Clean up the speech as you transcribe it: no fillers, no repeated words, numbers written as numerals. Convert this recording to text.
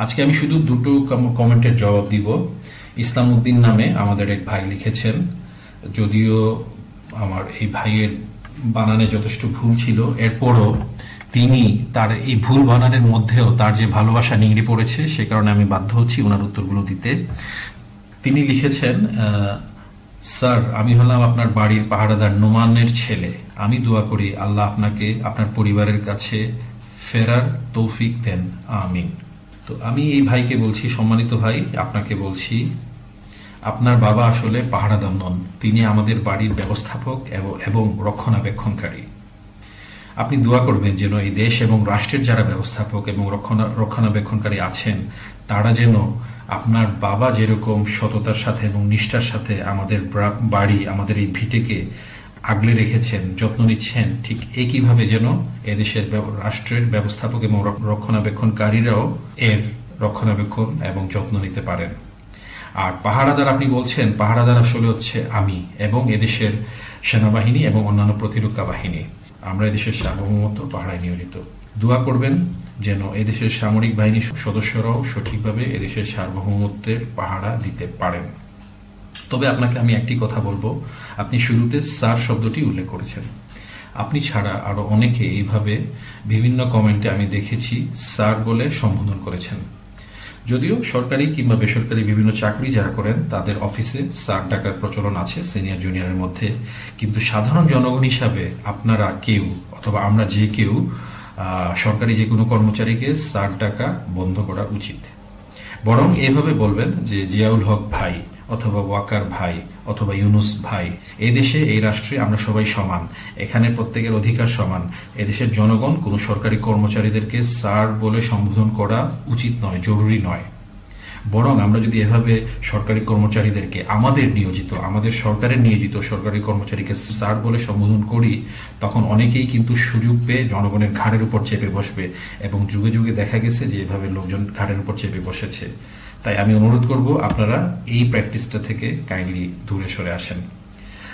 আজকে আমি শুধু দুটো কমেন্টের জবাব দিব। ইসলাম উদ্দিন নামে আমাদের এক ভাই লিখেছেন, যদিও আমার এই ভাইয়ের বানানে যথেষ্ট ভুল ছিল, এরপরও তিনি তার এই ভুল বানানের মধ্যেও তার যে ভালোবাসা নিংড়ে পড়েছে, সে কারণে আমি বাধ্য হচ্ছি ওনার উত্তরগুলো দিতে। তিনি লিখেছেন, স্যার, আমি হলাম আপনার বাড়ির পাহারাদার নোমানের ছেলে। আমি দোয়া করি আল্লাহ আপনাকে আপনার পরিবারের কাছে ফেরার তৌফিক দেন, আমিন। তো আমি এই ভাইকে বলছি, সম্মানিত ভাই, আপনাকে বলছি, আপনার বাবা আসলে পাহারাদার নন, তিনি আমাদের বাড়ির ব্যবস্থাপক এবং রক্ষণাবেক্ষণকারী। আপনি দোয়া করবেন যেন এই দেশ এবং রাষ্ট্রের যারা ব্যবস্থাপক এবং রক্ষণাবেক্ষণকারী আছেন, তারা যেন আপনার বাবা যেরকম সততার সাথে এবং নিষ্ঠার সাথে আমাদের বাড়ি, আমাদের এই ভিটেকে আগলে রেখেছেন, যত্ন নিচ্ছেন, ঠিক একইভাবে যেন এদেশের রাষ্ট্রের ব্যবস্থাপক এবং রক্ষণাবেক্ষণকারীরাও এর রক্ষণাবেক্ষণ এবং যত্ন নিতে পারেন। আর পাহারাদার আপনি বলছেন, পাহারাদার আসলে হচ্ছে আমি এবং এদেশের সেনাবাহিনী এবং অন্যান্য প্রতিরক্ষা বাহিনী। আমরা এদেশের সার্বভৌমত্ব পাহারায় নিয়োজিত। দোয়া করবেন যেন এদেশের সামরিক বাহিনীর সদস্যরাও সঠিকভাবে এদেশের সার্বভৌমত্বের পাহারা দিতে পারেন। তবে আপনাকে আমি একটি কথা বলবো, আপনি শুরুতে স্যার শব্দটি উল্লেখ করেছেন। আপনি ছাড়া আরো অনেকে এইভাবে বিভিন্ন কমেন্টে আমি দেখেছি স্যার বলে সম্বোধন করেছেন। যদিও সরকারি কিংবা বেসরকারি বিভিন্ন চাকরি যারা করেন তাদের অফিসে স্যার ডাকার প্রচলন আছে সিনিয়র জুনিয়রের মধ্যে, কিন্তু সাধারণ জনগণ হিসাবে আপনারা কেউ অথবা আমরা যে কেউ সরকারি যে কোনো কর্মচারীকে স্যার ডাকা বন্ধ করা উচিত। বরং এভাবে বলবেন যে জিয়াউল হক ভাই অথবা ওয়াকার ভাই অথবা ইউনুস ভাই। এই দেশে, এই রাষ্ট্রে আমরা সবাই সমান, এখানে প্রত্যেকের অধিকার সমান। এদেশের জনগণ কোনো সরকারি কর্মচারীদেরকে স্যার বলে সম্বোধন করা উচিত নয়, জরুরি নয়। বরং আমরা যদি এভাবে সরকারি কর্মচারীদেরকে, আমাদের সরকারের নিয়োজিত সরকারি কর্মচারীকে স্যার বলে সম্বোধন করি, তখন অনেকেই কিন্তু সুযোগ পেয়ে জনগণের ঘাড়ের উপর চেপে বসবে এবং যুগে যুগে দেখা গেছে যে এভাবে লোকজন ঘাড়ের উপর চেপে বসেছে। তাই আমি অনুরোধ করব আপনারা এই প্র্যাকটিসটা থেকে কাইন্ডলি দূরে সরে আসেন।